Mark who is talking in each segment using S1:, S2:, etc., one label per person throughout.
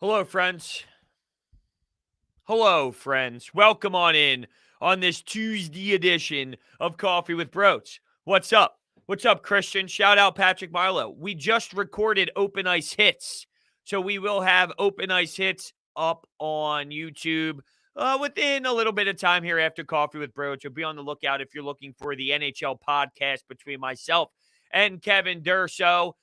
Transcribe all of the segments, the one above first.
S1: Hello, friends. Hello, friends. Welcome on in on this Tuesday edition of Coffee with Brodes. What's up? What's up, Christian? Shout out Patrick Marlowe. We just recorded Open Ice Hits, so we will have Open Ice Hits up on YouTube within a little bit of time here after Coffee with Brodes. You'll be on the lookout if you're looking for the NHL podcast between myself and Kevin Durso.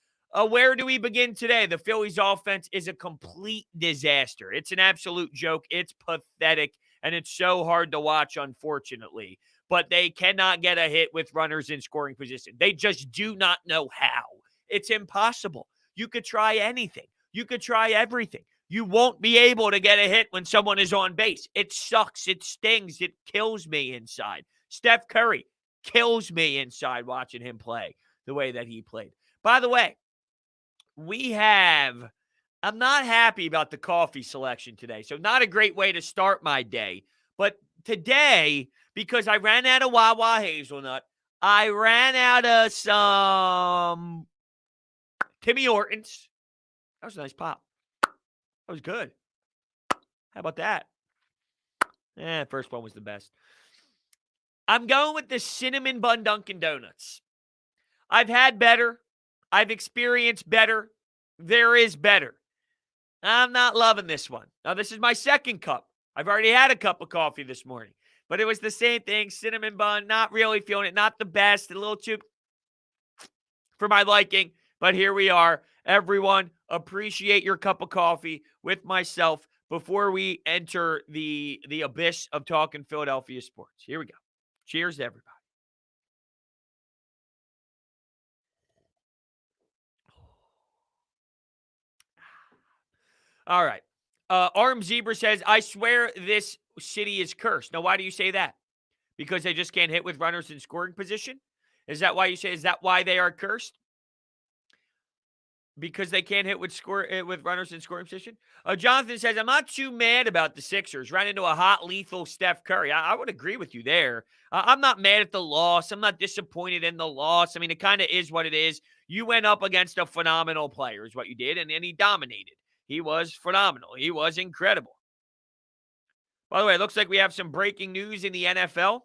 S1: Where do we begin today? The Phillies offense is a complete disaster. It's an absolute joke. It's pathetic, and it's so hard to watch, unfortunately. But they cannot get a hit with runners in scoring position. They just do not know how. It's impossible. You could try anything. You could try everything. You won't be able to get a hit when someone is on base. It sucks. It stings. It kills me inside. Steph Curry kills me inside watching him play the way that he played. By the way, I'm not happy about the coffee selection today. So not a great way to start my day. But today, because I ran out of Wawa Hazelnut, I ran out of some Timmy Hortons. That was a nice pop. That was good. How about that? First one was the best. I'm going with the Cinnamon Bun Dunkin' Donuts. I've had better. I've experienced better. There is better. I'm not loving this one. Now, this is my second cup. I've already had a cup of coffee this morning. But it was the same thing. Cinnamon bun, not really feeling it. Not the best. A little too for my liking. But here we are. Everyone, appreciate your cup of coffee with myself before we enter the abyss of talking Philadelphia sports. Here we go. Cheers to everybody. All right. Arm Zebra says, I swear this city is cursed. Now, why do you say that? Because they just can't hit with runners in scoring position? Is that why you say, is that why they are cursed? Because they can't hit with runners in scoring position? Jonathan says, I'm not too mad about the Sixers. Ran into a hot, lethal Steph Curry. I would agree with you there. I'm not mad at the loss. I'm not disappointed in the loss. I mean, it kind of is what it is. You went up against a phenomenal player is what you did, and he dominated. He was phenomenal. He was incredible. By the way, it looks like we have some breaking news in the NFL.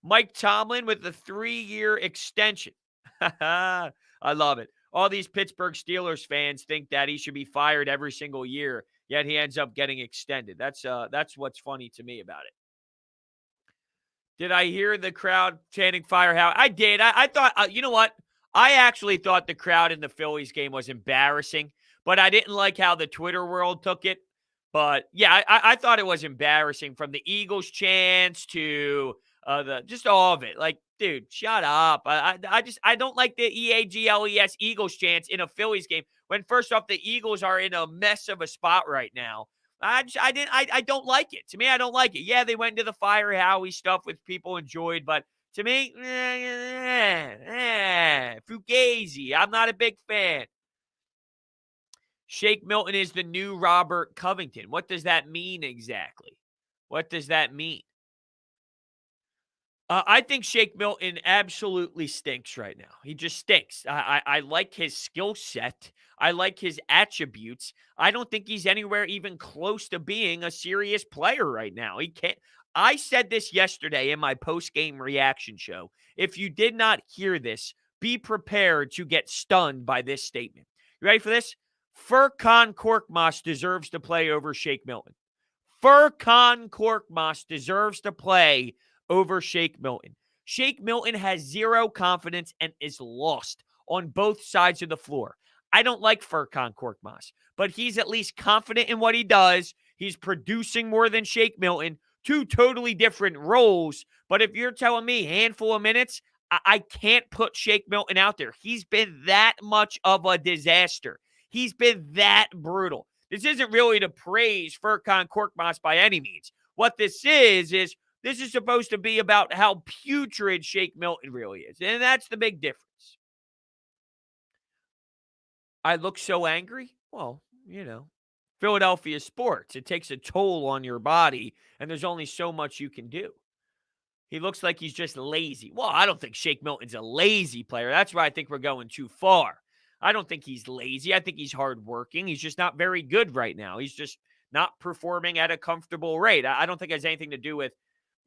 S1: Mike Tomlin with the 3-year extension. I love it. All these Pittsburgh Steelers fans think that he should be fired every single year, yet he ends up getting extended. That's what's funny to me about it. Did I hear the crowd chanting "Fire Howard"? I did. I thought, you know what? I actually thought the crowd in the Phillies game was embarrassing, but I didn't like how the Twitter world took it. But yeah, I thought it was embarrassing, from the Eagles chants to just all of it. Like, dude, shut up. I don't like the EAGLES Eagles chants in a Phillies game when, first off, the Eagles are in a mess of a spot right now. I don't like it. To me, I don't like it. Yeah, they went into the Fire Howie stuff, which people enjoyed, but to me, Fugazi. I'm not a big fan. Shake Milton is the new Robert Covington. What does that mean exactly? What does that mean? I think Shake Milton absolutely stinks right now. He just stinks. I like his skill set. I like his attributes. I don't think he's anywhere even close to being a serious player right now. He can't. I said this yesterday in my post-game reaction show. If you did not hear this, be prepared to get stunned by this statement. You ready for this? Furkan Korkmaz deserves to play over Shake Milton. Furkan Korkmaz deserves to play over Shake Milton. Shake Milton has zero confidence and is lost on both sides of the floor. I don't like Furkan Korkmaz, but he's at least confident in what he does. He's producing more than Shake Milton. Two totally different roles. But if you're telling me handful of minutes, I can't put Shake Milton out there. He's been that much of a disaster. He's been that brutal. This isn't really to praise Furkan Korkmaz by any means. What this is this is supposed to be about how putrid Shake Milton really is. And that's the big difference. I look so angry? Well, Philadelphia sports. It takes a toll on your body, and there's only so much you can do. He looks like he's just lazy. Well, I don't think Shake Milton's a lazy player. That's where I think we're going too far. I don't think he's lazy. I think he's hardworking. He's just not very good right now. He's just not performing at a comfortable rate. I don't think it has anything to do with,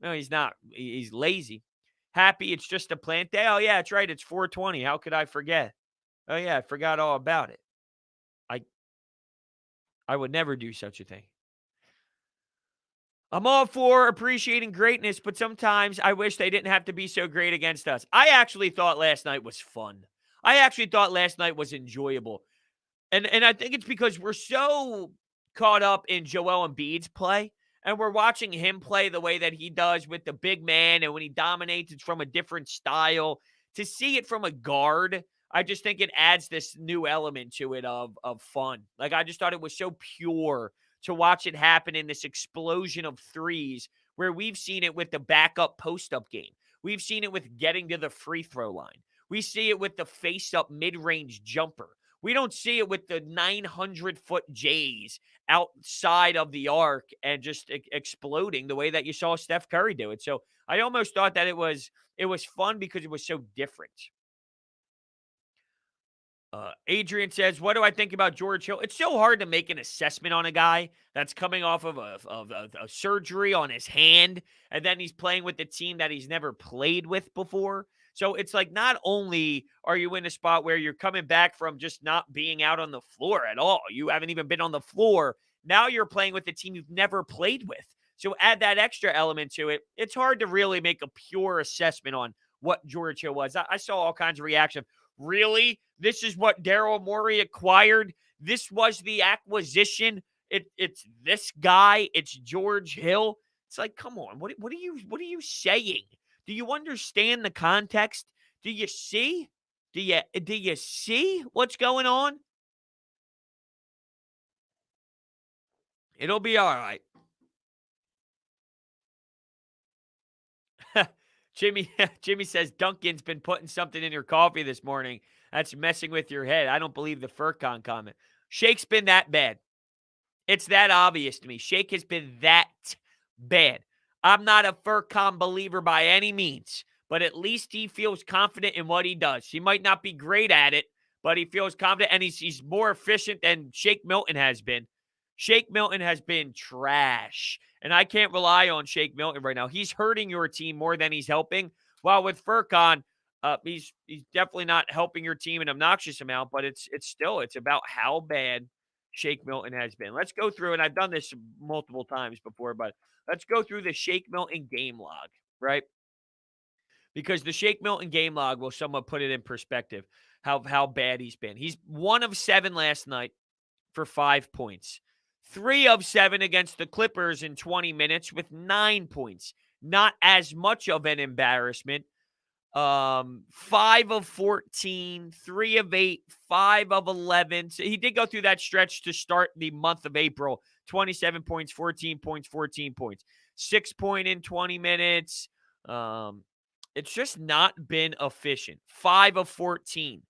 S1: no, he's not. He's lazy. Happy it's just a plant day. Oh, yeah, that's right. It's 420. How could I forget? Oh, yeah, I forgot all about it. I I would never do such a thing. I'm all for appreciating greatness, but sometimes I wish they didn't have to be so great against us. I actually thought last night was fun. I actually thought last night was enjoyable. And I think it's because we're so caught up in Joel Embiid's play, and we're watching him play the way that he does with the big man, and when he dominates, it's from a different style. To see it from a guard, I just think it adds this new element to it of fun. Like, I just thought it was so pure to watch it happen in this explosion of threes where we've seen it with the backup post-up game. We've seen it with getting to the free throw line. We see it with the face-up mid-range jumper. We don't see it with the 900-foot Jays outside of the arc and just exploding the way that you saw Steph Curry do it. So I almost thought that it was fun because it was so different. Adrian says, what do I think about George Hill? It's so hard to make an assessment on a guy that's coming off of a surgery on his hand, and then he's playing with a team that he's never played with before. So it's like, not only are you in a spot where you're coming back from just not being out on the floor at all, you haven't even been on the floor. Now you're playing with a team you've never played with. So add that extra element to it. It's hard to really make a pure assessment on what George Hill was. I saw all kinds of reaction. Really? This is what Daryl Morey acquired? This was the acquisition? It's this guy. It's George Hill. It's like, come on. What are you saying? Do you understand the context? Do you see? Do you see what's going on? It'll be all right. Jimmy says Duncan's been putting something in your coffee this morning. That's messing with your head. I don't believe the Furcon comment. Shake's been that bad. It's that obvious to me. Shake has been that bad. I'm not a Furcon believer by any means, but at least he feels confident in what he does. He might not be great at it, but he feels confident, and he's more efficient than Shake Milton has been. Shake Milton has been trash, and I can't rely on Shake Milton right now. He's hurting your team more than he's helping. While with Furcon, he's definitely not helping your team an obnoxious amount, but it's about how bad Shake Milton has been. Let's go through, and I've done this multiple times before, but let's go through the Shake Milton game log, right? Because the Shake Milton game log will somewhat put it in perspective how bad he's been. He's 1 of 7 last night for 5 points. 3 of 7 against the Clippers in 20 minutes with 9 points. Not as much of an embarrassment. 5 of 14, 3 of 8, 5 of 11. So he did go through that stretch to start the month of April. 27 points, 14 points, 14 points. 6 point in 20 minutes. It's just not been efficient. 5 of 14.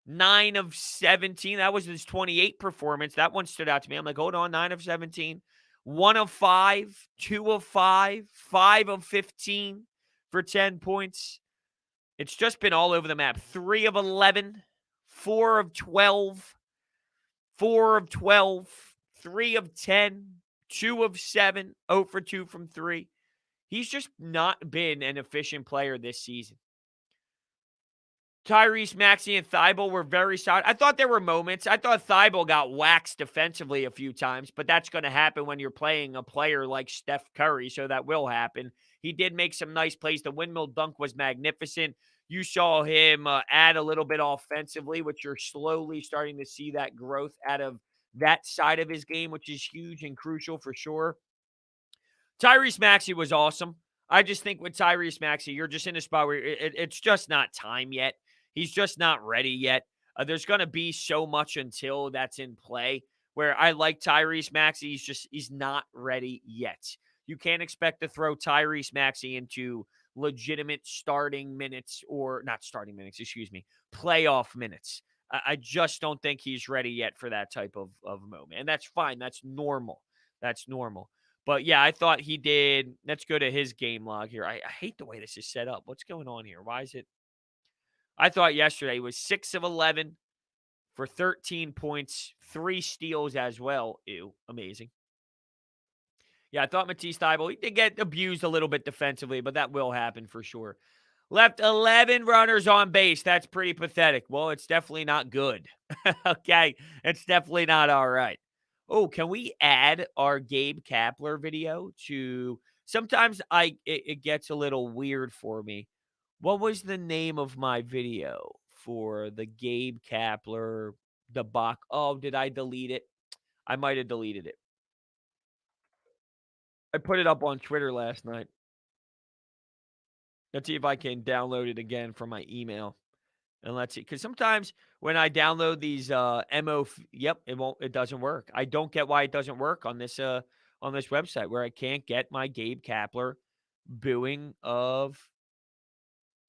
S1: 9 of 17. That was his 28 performance. That one stood out to me. I'm like, hold on, 9 of 17. 1 of 5, 2 of 5, 5 of 15 for 10 points. It's just been all over the map. 3 of 11, 4 of 12, 4 of 12, 3 of 10, 2 of 7, 0 for 2 from 3. He's just not been an efficient player this season. Tyrese Maxey and Thibault were very solid. I thought there were moments. I thought Thibault got waxed defensively a few times, but that's going to happen when you're playing a player like Steph Curry, so that will happen. He did make some nice plays. The windmill dunk was magnificent. You saw him add a little bit offensively, which you're slowly starting to see that growth out of that side of his game, which is huge and crucial for sure. Tyrese Maxey was awesome. I just think with Tyrese Maxey, you're just in a spot where it's just not time yet. He's just not ready yet. There's going to be so much until that's in play where I like Tyrese Maxey. He's not ready yet. You can't expect to throw Tyrese Maxey into legitimate starting minutes or not starting minutes, playoff minutes. I just don't think he's ready yet for that type of moment. And that's fine. That's normal. But yeah, I thought he did. Let's go to his game log here. I hate the way this is set up. What's going on here? Why is it? I thought yesterday he was 6 of 11, for 13 points, 3 steals as well. Ew, amazing. Yeah, I thought Matisse Thybulle, he did get abused a little bit defensively, but that will happen for sure. Left 11 runners on base. That's pretty pathetic. Well, it's definitely not good. Okay, it's definitely not all right. Oh, can we add our Gabe Kapler video to... Sometimes it gets a little weird for me. What was the name of my video for the Gabe Kapler debacle? Oh, did I delete it? I might have deleted it. I put it up on Twitter last night. Let's see if I can download it again from my email. And let's see, because sometimes when I download these it doesn't work. I don't get why it doesn't work on this website where I can't get my Gabe Kapler booing a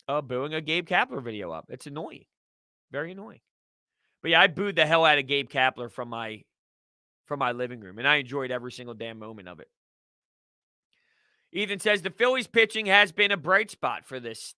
S1: Gabe Kapler video up. It's annoying. Very annoying. But yeah, I booed the hell out of Gabe Kapler from my living room, and I enjoyed every single damn moment of it. Ethan says the Phillies pitching has been a bright spot for this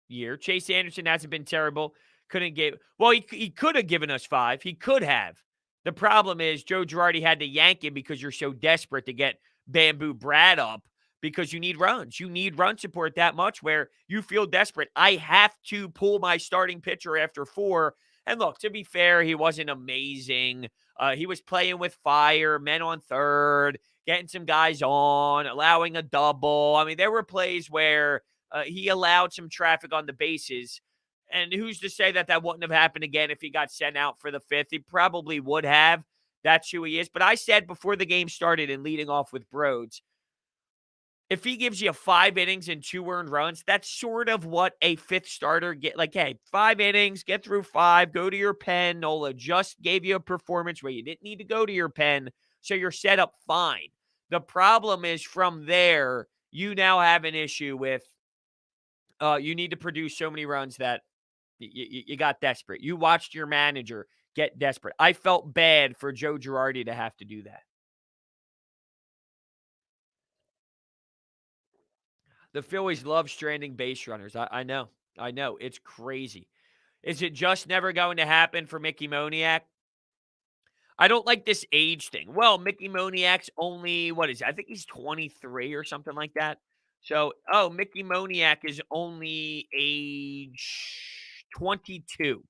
S1: year. Chase Anderson hasn't been terrible. He could have given us 5. He could have. The problem is Joe Girardi had to yank him because you're so desperate to get Bamboo Brad up because you need runs. You need run support that much where you feel desperate. I have to pull my starting pitcher after 4. And look, to be fair, he wasn't amazing. He was playing with fire, men on third, getting some guys on, allowing a double. I mean, there were plays where he allowed some traffic on the bases. And who's to say that wouldn't have happened again if he got sent out for the 5th? He probably would have. That's who he is. But I said before the game started and leading off with Brodes, if he gives you 5 innings and 2 earned runs, that's sort of what a 5th starter get. Like, hey, 5 innings, get through 5, go to your pen. Nola just gave you a performance where you didn't need to go to your pen, so you're set up fine. The problem is from there, you now have an issue with you need to produce so many runs that you got desperate. You watched your manager get desperate. I felt bad for Joe Girardi to have to do that. The Phillies love stranding base runners. I know. I know. It's crazy. Is it just never going to happen for Mickey Moniak? I don't like this age thing. Well, Mickey Moniak's only, what is it? I think he's 23 or something like that. So, Mickey Moniak is only age 22.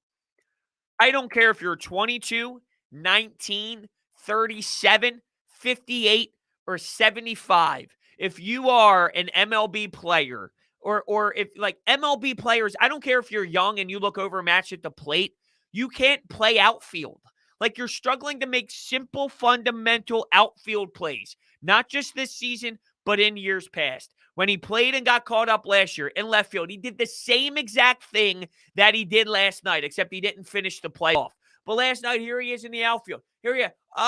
S1: I don't care if you're 22, 19, 37, 58, or 75. If you are an MLB player, or if like MLB players, I don't care if you're young and you look over a match at the plate, you can't play outfield. Like you're struggling to make simple, fundamental outfield plays, not just this season, but in years past. When he played and got caught up last year in left field, he did the same exact thing that he did last night, except he didn't finish the playoff. But last night, here he is in the outfield. Here he is. Oh,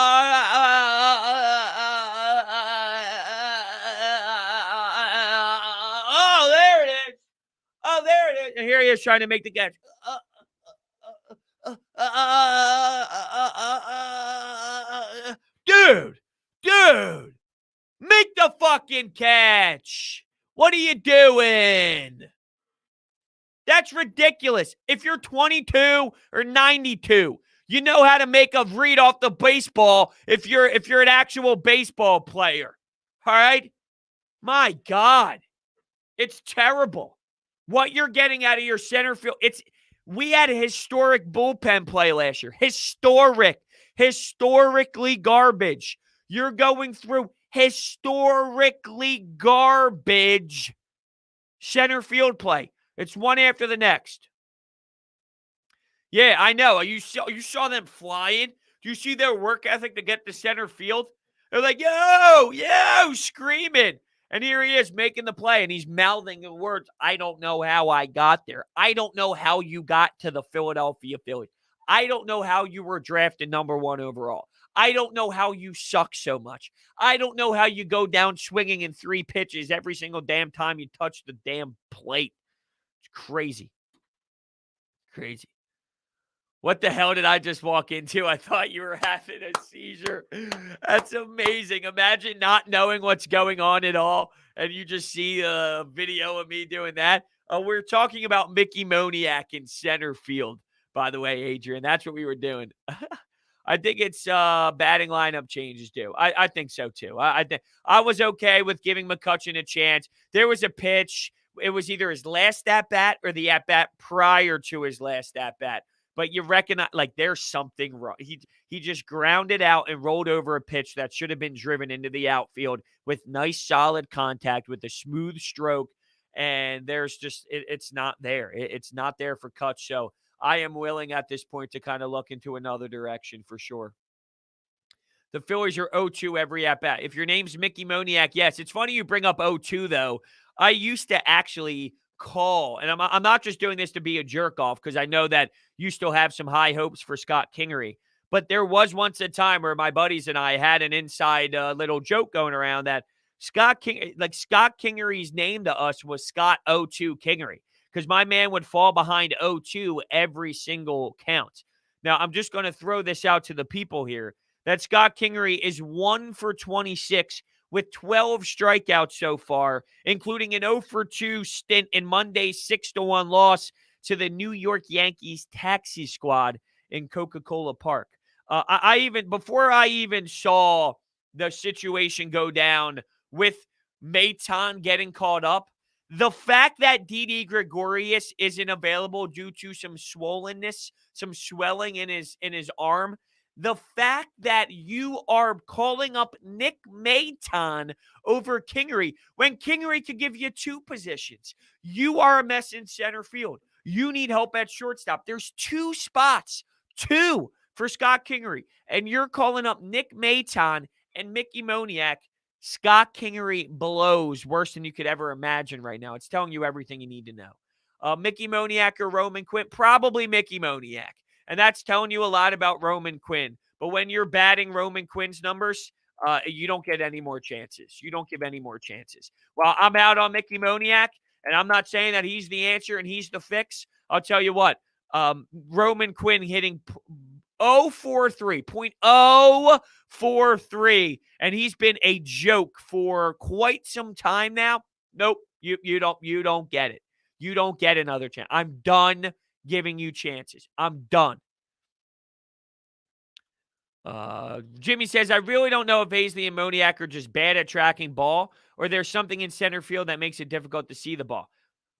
S1: there it is. Oh, there it is. And here he is trying to make the catch. Dude, make the fucking catch. What are you doing? That's ridiculous. If you're 22 or 92, you know how to make a read off the baseball if you're an actual baseball player. All right? My God. It's terrible. What you're getting out of your center field, we had a historic bullpen play last year. Historically garbage. You're going through historically garbage center field play. It's one after the next. Yeah, I know. You saw them flying. Do you see their work ethic to get to center field? They're like, yo, screaming. And here he is making the play, and he's mouthing the words, I don't know how I got there. I don't know how you got to the Philadelphia Phillies. I don't know how you were drafted number 1 overall. I don't know how you suck so much. I don't know how you go down swinging in 3 pitches every single damn time you touch the damn plate. It's crazy. Crazy. What the hell did I just walk into? I thought you were having a seizure. That's amazing. Imagine not knowing what's going on at all, and you just see a video of me doing that. We're talking about Mickey Moniak in center field. by the way, Adrian. That's what we were doing. I think it's batting lineup changes too. I think so too. I think I was okay with giving McCutchen a chance. There was a pitch. It was either his last at bat or the at bat prior to his last at bat. But you recognize, like, there's something wrong. He just grounded out and rolled over a pitch that should have been driven into the outfield with nice solid contact with a smooth stroke. And there's just it's not there. It's not there for Kutch. So I am willing at this point to kind of look into another direction for sure. The Phillies are 0-2 every at bat. If your name's Mickey Moniak, yes. It's funny you bring up 0-2 though. I used to actually call, and I'm not just doing this to be a jerk off because I know that you still have some high hopes for Scott Kingery. But there was once a time where my buddies and I had an inside little joke going around that Scott Kingery's name to us was Scott 0-2 Kingery because my man would fall behind 0-2 every single count. Now, I'm just going to throw this out to the people here that Scott Kingery is 1 for 26 with 12 strikeouts so far, including an 0-for-2 stint in Monday's 6-1 loss to the New York Yankees taxi squad in Coca-Cola Park. Before I even saw the situation go down with Maton getting caught up, the fact that Didi Gregorius isn't available due to some swollenness, some swelling in his arm, the fact that you are calling up Nick Maton over Kingery when Kingery could give you two positions. You are a mess in center field. You need help at shortstop. There's two spots, for Scott Kingery, and you're calling up Nick Maton and Mickey Moniak. Scott Kingery blows worse than you could ever imagine right now. It's telling you everything you need to know. Mickey Moniak or Roman Quinn? Probably Mickey Moniak. And that's telling you a lot about Roman Quinn. But when you're batting Roman Quinn's numbers, you don't get any more chances. You don't give any more chances. Well, I'm out on Mickey Moniak, and I'm not saying that he's the answer and he's the fix. I'll tell you what, Roman Quinn hitting 043, .043, and he's been a joke for quite some time now. Nope, you don't get it. You don't get another chance. I'm done giving you chances. I'm done. Jimmy says, I really don't know if Hazley and Moniak are just bad at tracking ball or there's something in center field that makes it difficult to see the ball.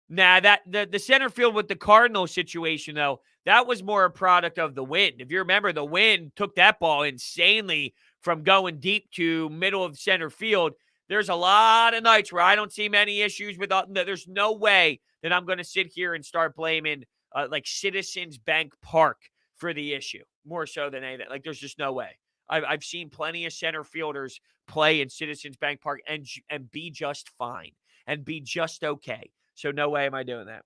S1: Nah, the center field with the Cardinals situation, though, that was more a product of the wind. If you remember, the wind took that ball insanely from going deep to middle of center field. There's a lot of nights where I don't see many issues with there's no way that I'm going to sit here and start blaming like Citizens Bank Park for the issue, more so than anything. Like, there's just no way. I've seen plenty of center fielders play in Citizens Bank Park and be just fine and be just okay. So no way am I doing that.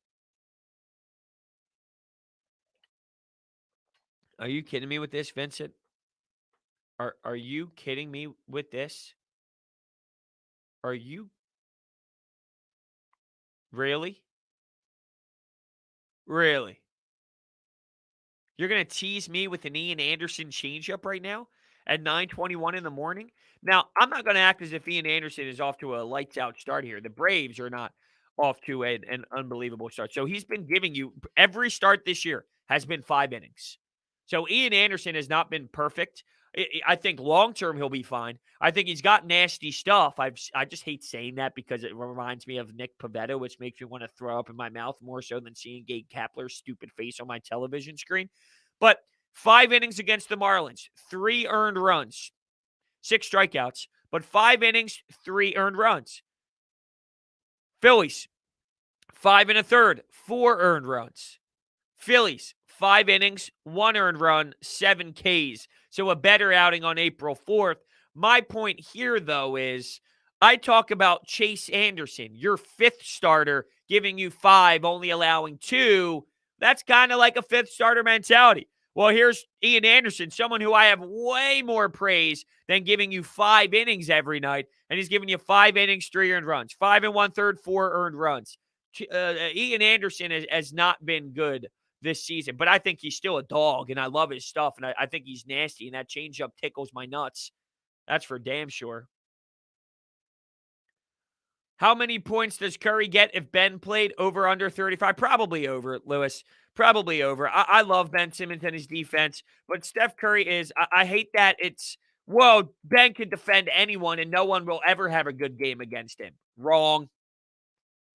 S1: Are you kidding me with this, Vincent? Are you kidding me with this? Are you really? Really? You're going to tease me with an Ian Anderson changeup right now at 9:21 in the morning? Now, I'm not going to act as if Ian Anderson is off to a lights-out start here. The Braves are not off to an unbelievable start. So he's been giving you – every start this year has been 5 innings. So Ian Anderson has not been perfect. I think long-term he'll be fine. I think he's got nasty stuff. I just hate saying that because it reminds me of Nick Pivetta, which makes me want to throw up in my mouth more so than seeing Gabe Kapler's stupid face on my television screen. But 5 innings against the Marlins, 3 earned runs, 6 strikeouts, but 5 innings, 3 earned runs. Phillies, 5 1/3, 4 earned runs. Phillies, 5 innings, 1 earned run, 7 Ks. So a better outing on April 4th. My point here, though, is I talk about Chase Anderson, your 5th starter, giving you 5, only allowing 2. That's kind of like a 5th starter mentality. Well, here's Ian Anderson, someone who I have way more praise than giving you 5 innings every night. And he's giving you 5 innings, 3 earned runs, 5 1/3, 4 earned runs. Ian Anderson has not been good this season, but I think he's still a dog, and I love his stuff, and I think he's nasty, and that changeup tickles my nuts. That's for damn sure. How many points does Curry get if Ben played over under 35? Probably over, Lewis. Probably over. I love Ben Simmons and his defense, but Steph Curry is, I hate that it's, whoa, Ben can defend anyone and no one will ever have a good game against him. Wrong.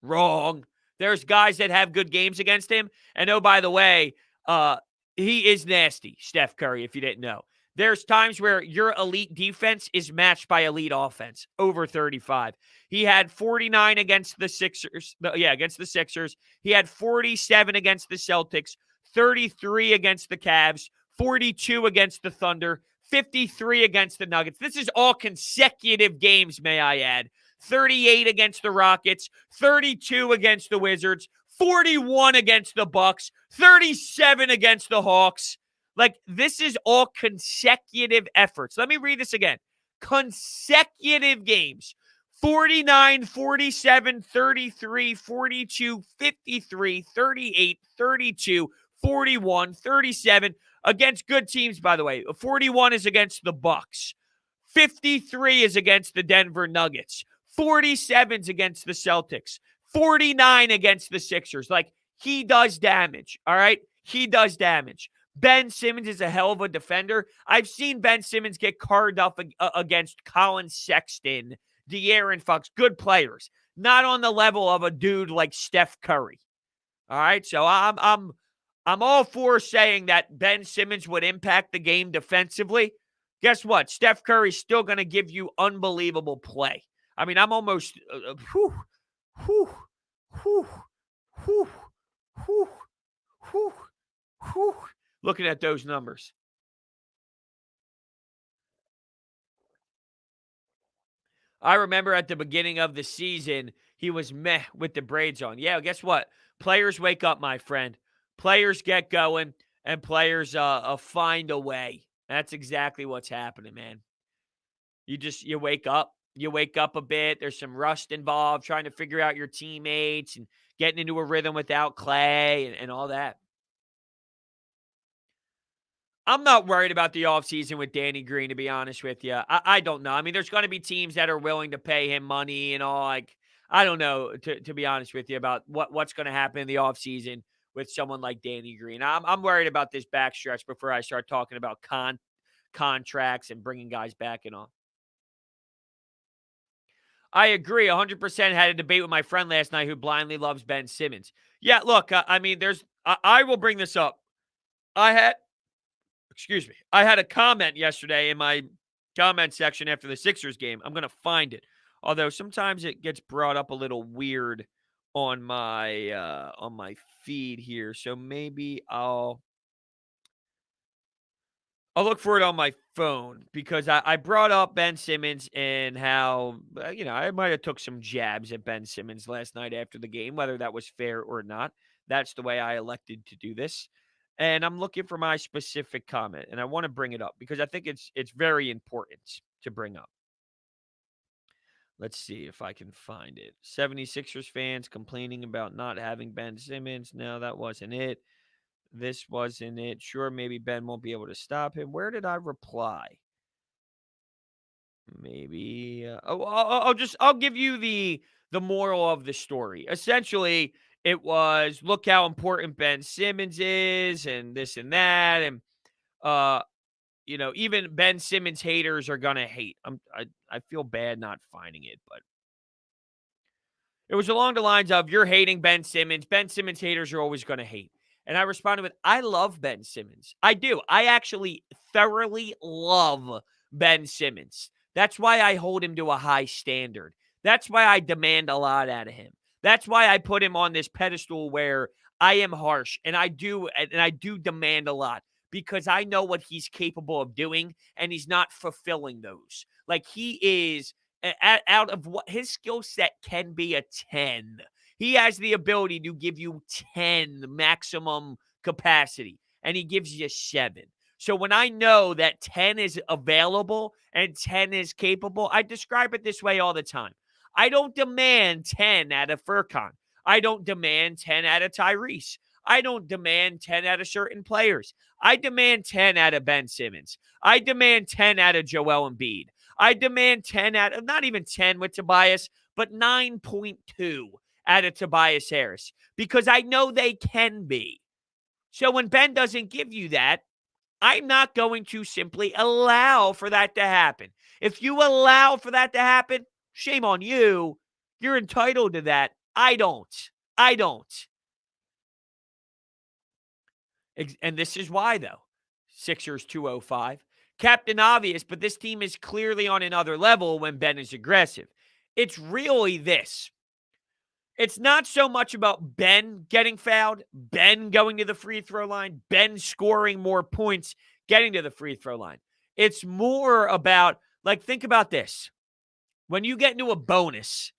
S1: Wrong. There's guys that have good games against him. And oh, by the way, uh, he is nasty, Steph Curry, if you didn't know. There's times where your elite defense is matched by elite offense, over 35. He had 49 against the Sixers. Against the Sixers. He had 47 against the Celtics, 33 against the Cavs, 42 against the Thunder, 53 against the Nuggets. This is all consecutive games, may I add. 38 against the Rockets, 32 against the Wizards, 41 against the Bucks, 37 against the Hawks. Like, this is all consecutive efforts. Let me read this again. Consecutive games. 49, 47, 33, 42, 53, 38, 32, 41, 37 against good teams, by the way. 41 is against the Bucks. 53 is against the Denver Nuggets. 47's against the Celtics. 49 against the Sixers. Like, he does damage, all right? He does damage. Ben Simmons is a hell of a defender. I've seen Ben Simmons get carved up against Colin Sexton, De'Aaron Fox, good players. Not on the level of a dude like Steph Curry. All right, so I'm all for saying that Ben Simmons would impact the game defensively. Guess what? Steph Curry's still going to give you unbelievable play. I mean, I'm almost looking at those numbers. I remember at the beginning of the season, he was meh with the braids on. Yeah, guess what? Players wake up, my friend. Players get going, and players find a way. That's exactly what's happening, man. You wake up. You wake up a bit. There's some rust involved, trying to figure out your teammates and getting into a rhythm without Clay and all that. I'm not worried about the offseason with Danny Green, to be honest with you. I don't know. I mean, there's going to be teams that are willing to pay him money and all. Like, I don't know, to be honest with you, about what's going to happen in the offseason with someone like Danny Green. I'm worried about this backstretch before I start talking about contracts and bringing guys back and all. I agree 100%. Had a debate with my friend last night who blindly loves Ben Simmons. Yeah, look, I mean, I will bring this up. I had a comment yesterday in my comment section after the Sixers game. I'm going to find it. Although sometimes it gets brought up a little weird on my feed here. So maybe I'll look for it on my phone, because I brought up Ben Simmons and how, I might have took some jabs at Ben Simmons last night after the game, whether that was fair or not. That's the way I elected to do this. And I'm looking for my specific comment, and I want to bring it up because I think it's very important to bring up. Let's see if I can find it. 76ers fans complaining about not having Ben Simmons. No, that wasn't it. This wasn't it. Sure, maybe Ben won't be able to stop him. Where did I reply? Maybe. I'll give you the moral of the story. Essentially, it was, look how important Ben Simmons is, and this and that, and even Ben Simmons haters are gonna hate. I feel bad not finding it, but it was along the lines of, you're hating Ben Simmons. Ben Simmons haters are always gonna hate. And I responded with, I love Ben Simmons. I do. I actually thoroughly love Ben Simmons. That's why I hold him to a high standard. That's why I demand a lot out of him. That's why I put him on this pedestal where I am harsh, and I do demand a lot, because I know what he's capable of doing, and he's not fulfilling those. Like, he is, out of what his skill set can be, a 10. He has the ability to give you 10 maximum capacity, and he gives you 7. So when I know that 10 is available and 10 is capable, I describe it this way all the time. I don't demand 10 out of Furkan. I don't demand 10 out of Tyrese. I don't demand 10 out of certain players. I demand 10 out of Ben Simmons. I demand 10 out of Joel Embiid. I demand 10 out of, not even 10 with Tobias, but 9.2 out of Tobias Harris, because I know they can be. So when Ben doesn't give you that, I'm not going to simply allow for that to happen. If you allow for that to happen, shame on you. You're entitled to that. I don't. I don't. And this is why, though. Sixers 205. Captain Obvious, but this team is clearly on another level when Ben is aggressive. It's really this. It's not so much about Ben getting fouled, Ben going to the free throw line, Ben scoring more points, getting to the free throw line. It's more about, like, think about this. When you get into a bonus,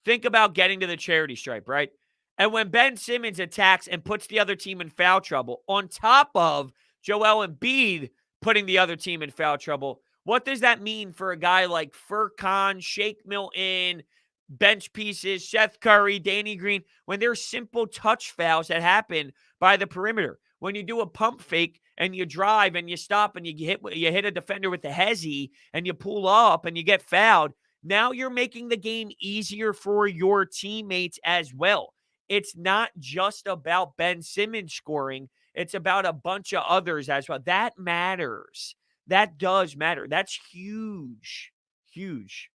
S1: think about getting to the charity stripe, right? And when Ben Simmons attacks and puts the other team in foul trouble, on top of Joel Embiid putting the other team in foul trouble, what does that mean for a guy like Furkan, Shake Milton, bench pieces, Seth Curry, Danny Green, when there's simple touch fouls that happen by the perimeter? When you do a pump fake and you drive and you stop and you hit a defender with the hezzy and you pull up and you get fouled, now you're making the game easier for your teammates as well. It's not just about Ben Simmons scoring. It's about a bunch of others as well. That matters. That does matter. That's huge. Huge.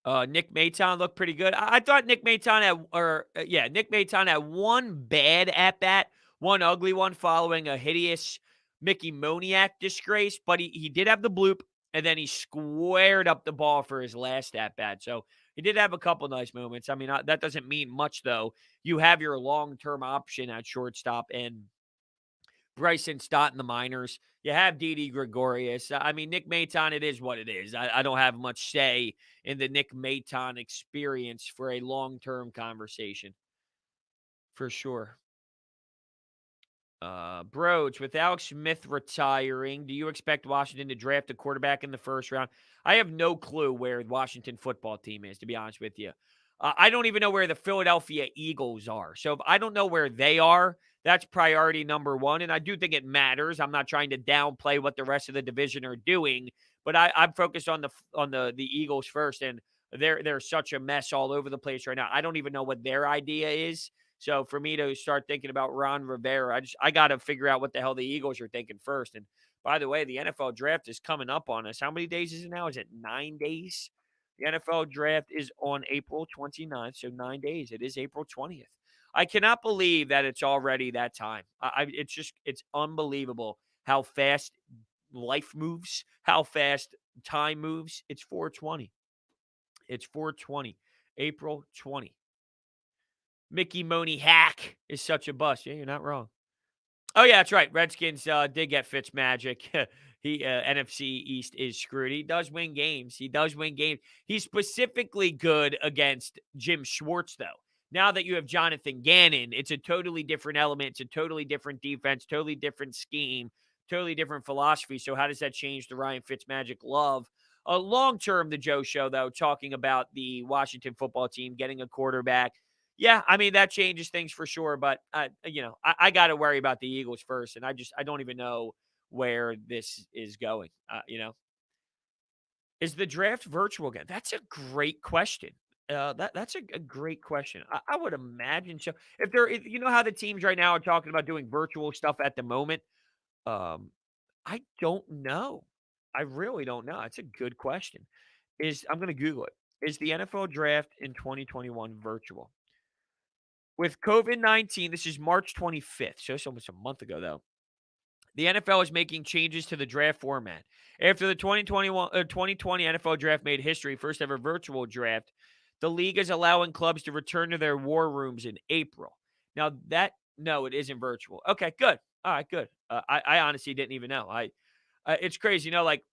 S1: Nick Maton looked pretty good. I thought Nick Maton Nick Maton had one bad at bat, one ugly one following a hideous Mickey Moniak disgrace, but he did have the bloop, and then he squared up the ball for his last at bat. So he did have a couple nice moments. I mean, that doesn't mean much though. You have your long term option at shortstop, and Bryson Stott in the minors. You have Didi Gregorius. I mean, Nick Maton, it is what it is. I don't have much say in the Nick Maton experience for a long-term conversation, for sure. Brodes, with Alex Smith retiring, do you expect Washington to draft a quarterback in the first round? I have no clue where the Washington football team is, to be honest with you. I don't even know where the Philadelphia Eagles are. So if I don't know where they are, that's priority number one. And I do think it matters. I'm not trying to downplay what the rest of the division are doing, but I'm focused on the Eagles first, and they're such a mess all over the place right now. I don't even know what their idea is. So for me to start thinking about Ron Rivera, I got to figure out what the hell the Eagles are thinking first. And by the way, the NFL draft is coming up on us. How many days is it now? Is it 9 days? The NFL draft is on April 29th, so 9 days. It is April 20th. I cannot believe that it's already that time. It's unbelievable how fast life moves, how fast time moves. It's 420. It's 420, April 20. Mickey Money hack is such a bust. Yeah, you're not wrong. Oh, yeah, that's right. Redskins did get Fitzmagic. NFC East is screwed. He does win games. He does win games. He's specifically good against Jim Schwartz, though. Now that you have Jonathan Gannon, it's a totally different element. It's a totally different defense, totally different scheme, totally different philosophy. So how does that change the Ryan Fitzmagic love? Long term, the Joe Show, though, talking about the Washington football team getting a quarterback. Yeah, I mean, that changes things for sure, but, I got to worry about the Eagles first, and I don't even know where this is going, Is the draft virtual again? That's a great question. That's a great question. I would imagine so. If you know how the teams right now are talking about doing virtual stuff at the moment? Um, I don't know. I really don't know. It's a good question. I'm gonna Google it. Is the NFL draft in 2021 virtual? With COVID-19, this is March 25th, so it's almost a month ago, though. The NFL is making changes to the draft format. After the 2020 NFL draft made history, first ever virtual draft, the league is allowing clubs to return to their war rooms in April. Now, no, it isn't virtual. Okay, good. All right, good. I honestly didn't even know. It's crazy, like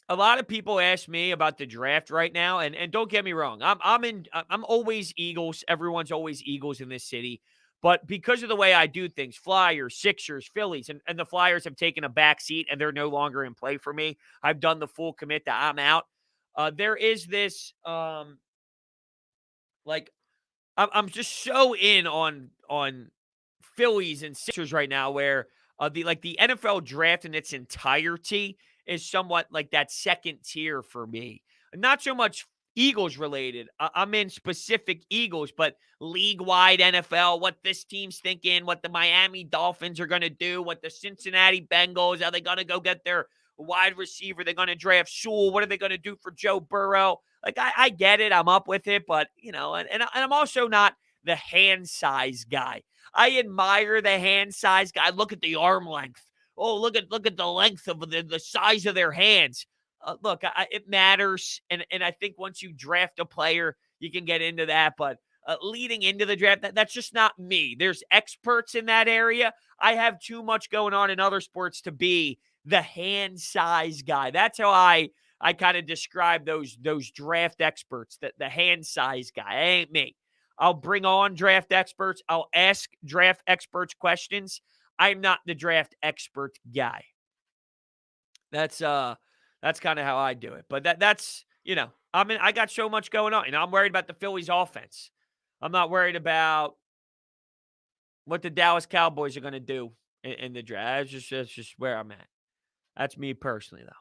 S1: a lot of people ask me about the draft right now, and don't get me wrong, I'm always Eagles. Everyone's always Eagles in this city. But because of the way I do things, Flyers, Sixers, Phillies, and the Flyers have taken a back seat and they're no longer in play for me. I've done the full commit that I'm out. There is this like I'm just so in on Phillies and Sixers right now, where the NFL draft in its entirety is somewhat like that second tier for me. Not so much Eagles related. I'm in specific Eagles, but league-wide NFL, what this team's thinking, what the Miami Dolphins are going to do, what the Cincinnati Bengals, are they going to go get their wide receiver? They're going to draft Sewell. What are they going to do for Joe Burrow? Like, I get it. I'm up with it, but, and I'm also not the hand size guy. I admire the hand size guy. Look at the arm length. Oh, look at the length of the size of their hands. Look, it matters, and I think once you draft a player, you can get into that. But leading into the draft, that's just not me. There's experts in that area. I have too much going on in other sports to be the hand size guy. That's how I kind of describe those draft experts. The hand size guy. It ain't me. I'll bring on draft experts. I'll ask draft experts questions. I'm not the draft expert guy. That's kind of how I do it. But that's I got so much going on. I'm worried about the Phillies offense. I'm not worried about what the Dallas Cowboys are going to do in the draft. That's just where I'm at. That's me personally, though.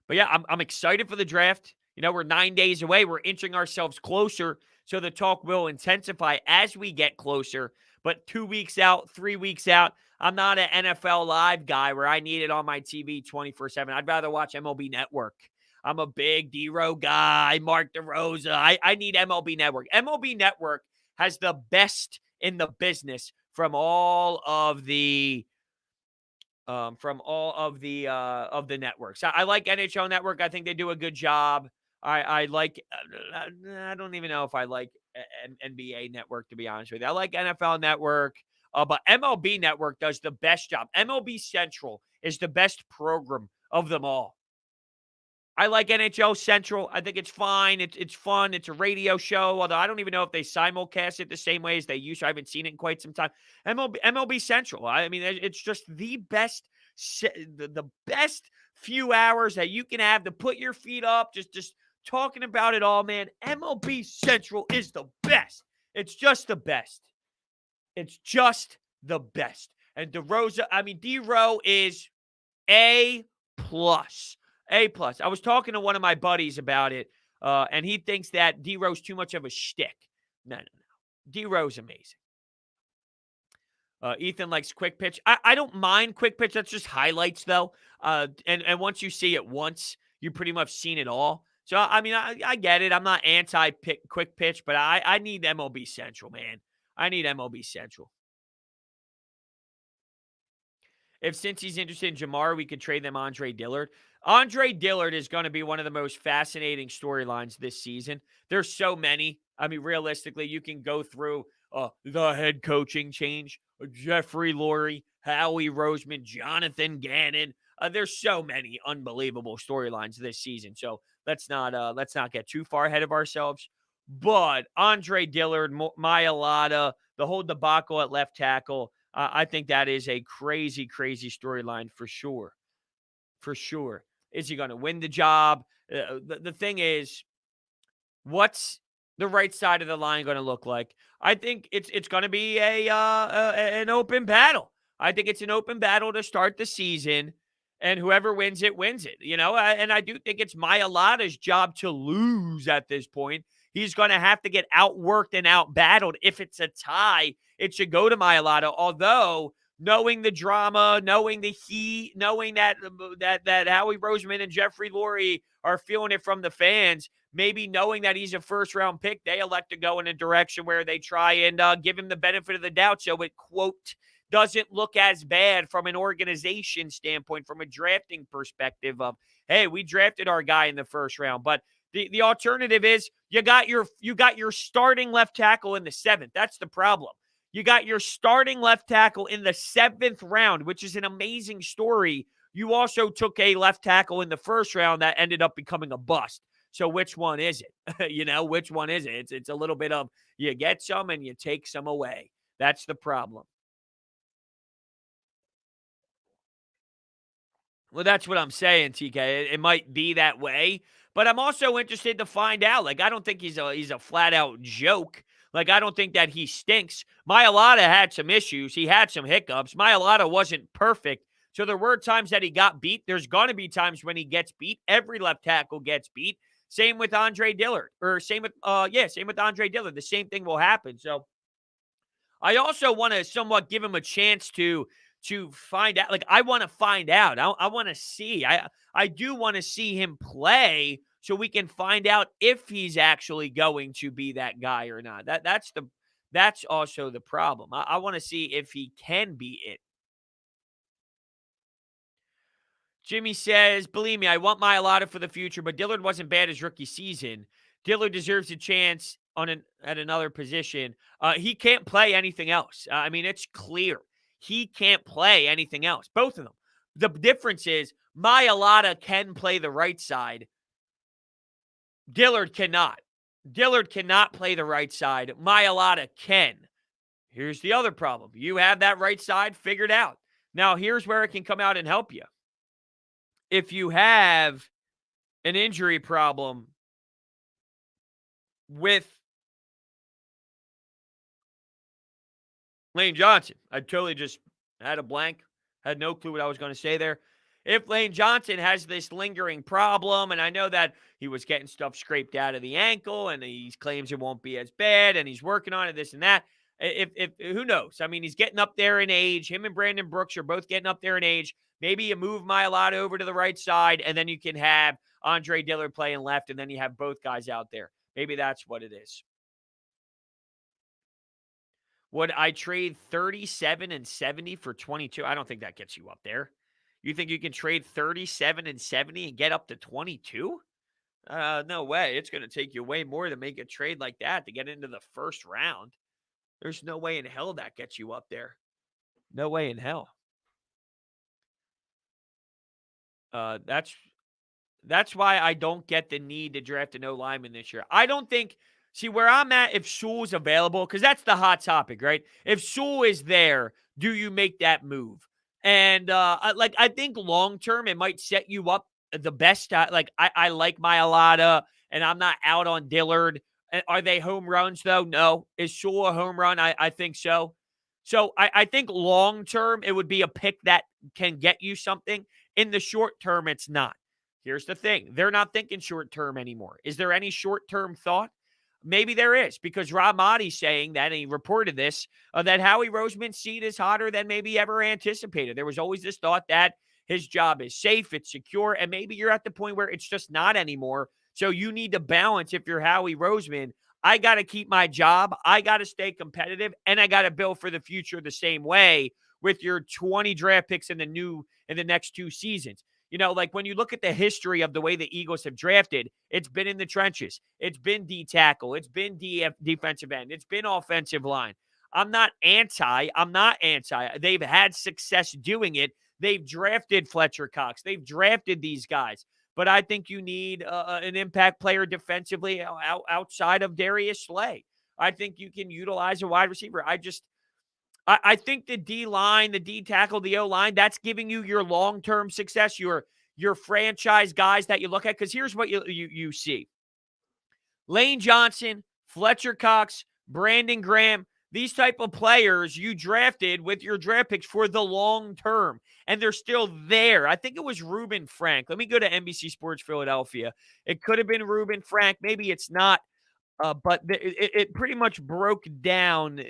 S1: But yeah, I'm excited for the draft. We're 9 days away. We're inching ourselves closer, so the talk will intensify as we get closer. But 2 weeks out, 3 weeks out, I'm not an NFL Live guy where I need it on my TV 24/7. I'd rather watch MLB Network. I'm a big D-Row guy, Mark DeRosa. I need MLB Network. MLB Network has the best in the business from all of the networks. I like NHL Network. I think they do a good job. I like. I don't even know if I like NBA Network, to be honest with you. I like NFL Network, but MLB Network does the best job. MLB Central is the best program of them all. I like NHL Central. I think it's fine. It's fun. It's a radio show, although I don't even know if they simulcast it the same way as they used to. I haven't seen it in quite some time. MLB Central. I mean, it's just the best, the best few hours that you can have to put your feet up, just talking about it all, man. MLB Central is the best. It's just the best. It's just the best. And D-Row is A+. A+. I was talking to one of my buddies about it, and he thinks that D-Row's too much of a shtick. No. D-Row's amazing. Ethan likes quick pitch. I don't mind quick pitch. That's just highlights, though. And once you see it once, you've pretty much seen it all. So, I get it. I'm not anti-quick pitch, but I need MLB Central, man. I need MLB Central. Since he's interested in Jamar, we could trade them Andre Dillard. Andre Dillard is going to be one of the most fascinating storylines this season. There's so many. Realistically, you can go through the head coaching change, Jeffrey Lurie, Howie Roseman, Jonathan Gannon. There's so many unbelievable storylines this season. So let's not get too far ahead of ourselves. But Andre Dillard, Mailata, the whole debacle at left tackle, I think that is a crazy, crazy storyline for sure. For sure. Is he going to win the job? The thing is, what's the right side of the line going to look like? I think it's going to be an open battle. I think it's an open battle to start the season, and whoever wins it, wins it. And I do think it's Mailata's job to lose at this point. He's going to have to get outworked and outbattled. If it's a tie, it should go to Mailata. Although, knowing the drama, knowing the heat, knowing that Howie Roseman and Jeffrey Lurie are feeling it from the fans, maybe knowing that he's a first-round pick, they elect to go in a direction where they try and give him the benefit of the doubt so it, quote, doesn't look as bad from an organization standpoint, from a drafting perspective of, hey, we drafted our guy in the first round. But the alternative is you got your starting left tackle in the 7th. That's the problem. You got your starting left tackle in the 7th round, which is an amazing story. You also took a left tackle in the first round that ended up becoming a bust. So which one is it? Which one is it? It's a little bit of you get some and you take some away. That's the problem. Well, that's what I'm saying, TK. It might be that way, but I'm also interested to find out. Like, I don't think he's a flat out joke. Like, I don't think that he stinks. Mailata had some issues. He had some hiccups. Mailata wasn't perfect. So there were times that he got beat. There's going to be times when he gets beat. Every left tackle gets beat. Same with Andre Dillard, or same with Andre Dillard. The same thing will happen. So I also want to somewhat give him a chance to find out. Like, I want to find out. I want to see. I do want to see him play so we can find out if he's actually going to be that guy or not. That's also the problem. I want to see if he can be it. Jimmy says, believe me, I want Mailata for the future, but Dillard wasn't bad his rookie season. Dillard deserves a chance at another position. He can't play anything else. I mean, it's clear. He can't play anything else. Both of them. The difference is Mailata can play the right side. Dillard cannot. Dillard cannot play the right side. Mailata can. Here's the other problem. You have that right side figured out. Now, here's where it can come out and help you. If you have an injury problem with Lane Johnson, I totally just had a blank, had no clue what I was going to say there. If Lane Johnson has this lingering problem, and I know that he was getting stuff scraped out of the ankle, and he claims it won't be as bad, and he's working on it, this and that. If who knows? I mean, he's getting up there in age. Him and Brandon Brooks are both getting up there in age. Maybe you move Mailata over to the right side, and then you can have Andre Dillard playing left, and then you have both guys out there. Maybe that's what it is. Would I trade 37 and 70 for 22? I don't think that gets you up there. You think you can trade 37 and 70 and get up to 22? No way. It's going to take you way more to make a trade like that to get into the first round. There's no way in hell that gets you up there. No way in hell. That's why I don't get the need to draft a no lineman this year. I don't think. See, where I'm at, if Sewell's available, because that's the hot topic, right? If Sewell is there, do you make that move? And I think long term it might set you up the best. I like Mailata, and I'm not out on Dillard. Are they home runs though? No. Is Sewell a home run? I think so. So I think long term it would be a pick that can get you something. In the short term, it's not. Here's the thing. They're not thinking short term anymore. Is there any short term thought? Maybe there is, because Rob Maaddi's saying that, and he reported this, that Howie Roseman's seat is hotter than maybe ever anticipated. There was always this thought that his job is safe, it's secure, and maybe you're at the point where it's just not anymore. So you need to balance, if you're Howie Roseman, I got to keep my job, I got to stay competitive, and I got to build for the future the same way with your 20 draft picks in the next 2 seasons. You know, like when you look at the history of the way the Eagles have drafted, it's been in the trenches. It's been D tackle. It's been defensive end. It's been offensive line. I'm not anti. They've had success doing it. They've drafted Fletcher Cox. They've drafted these guys. But I think you need an impact player defensively outside of Darius Slay. I think you can utilize a wide receiver. I think the D-line, the D-tackle, the O-line, that's giving you your long-term success, your franchise guys that you look at. Because here's what you see. Lane Johnson, Fletcher Cox, Brandon Graham, these type of players you drafted with your draft picks for the long term, and they're still there. I think it was Reuben Frank. Let me go to NBC Sports Philadelphia. It could have been Reuben Frank. Maybe it's not. But it pretty much broke down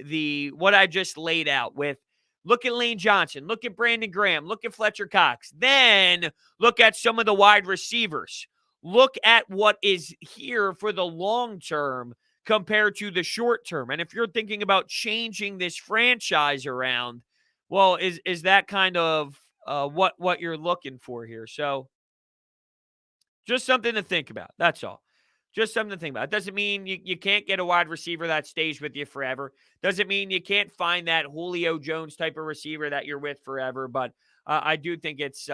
S1: what I just laid out with, look at Lane Johnson, look at Brandon Graham, look at Fletcher Cox, then look at some of the wide receivers. Look at what is here for the long term compared to the short term. And if you're thinking about changing this franchise around, well, is that kind of what you're looking for here? So just something to think about. That's all. Just something to think about. It doesn't mean you can't get a wide receiver that stays with you forever. Doesn't mean you can't find that Julio Jones type of receiver that you're with forever. But I do think it's,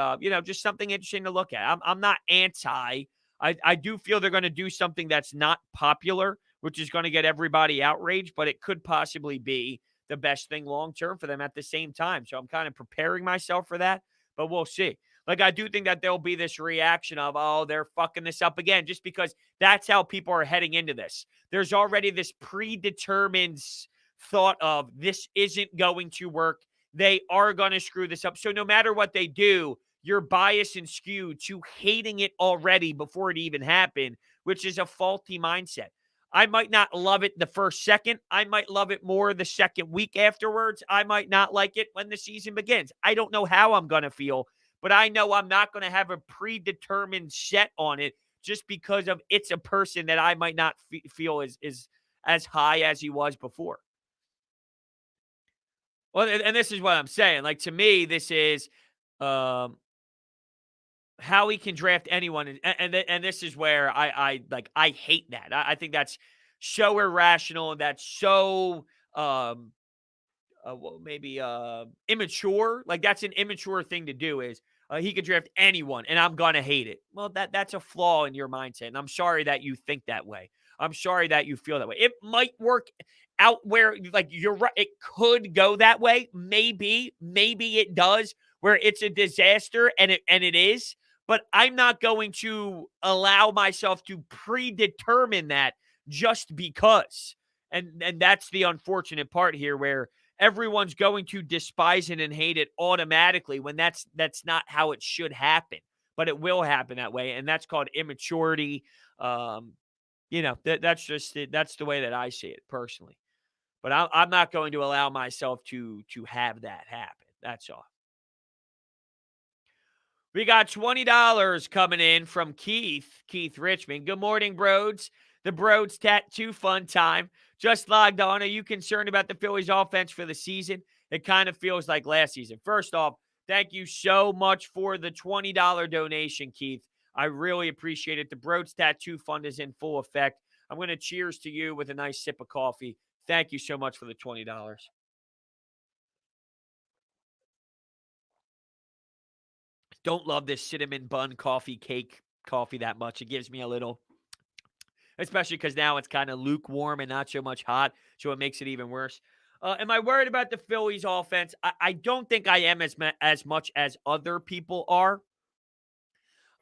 S1: just something interesting to look at. I'm not anti. I do feel they're going to do something that's not popular, which is going to get everybody outraged, but it could possibly be the best thing long-term for them at the same time. So I'm kind of preparing myself for that, but we'll see. Like, I do think that there'll be this reaction of, oh, they're fucking this up again, just because that's how people are heading into this. There's already this predetermined thought of this isn't going to work. They are going to screw this up. So no matter what they do, you're biased and skewed to hating it already before it even happened, which is a faulty mindset. I might not love it the first second. I might love it more the second week afterwards. I might not like it when the season begins. I don't know how I'm going to feel, but I know I'm not going to have a predetermined set on it just because of it's a person that I might not feel is as high as he was before. Well, and this is what I'm saying. Like, to me, this is how he can draft anyone, and this is where I hate that. I think that's so irrational. That's so maybe immature. Like, that's an immature thing to do. Is he could draft anyone, and I'm gonna hate it. Well, that's a flaw in your mindset, and I'm sorry that you think that way. I'm sorry that you feel that way. It might work out where, like, you're right. It could go that way. Maybe it does, where it's a disaster, and it is. But I'm not going to allow myself to predetermine that just because. And that's the unfortunate part here, where everyone's going to despise it and hate it automatically when that's not how it should happen. But it will happen that way, and that's called immaturity. That's just it. That's the way that I see it personally. But I'm not going to allow myself to have that happen. That's all. We got $20 coming in from Keith Richmond. Good morning, Brodes. The Brodes Tattoo Fun Time. Just logged on. Are you concerned about the Phillies offense for the season? It kind of feels like last season. First off, thank you so much for the $20 donation, Keith. I really appreciate it. The Brodes Tattoo Fund is in full effect. I'm going to cheers to you with a nice sip of coffee. Thank you so much for the $20. Don't love this cinnamon bun coffee cake coffee that much. It gives me a little, especially because now it's kind of lukewarm and not so much hot, so it makes it even worse. Am I worried about the Phillies offense? I don't think I am as much as other people are.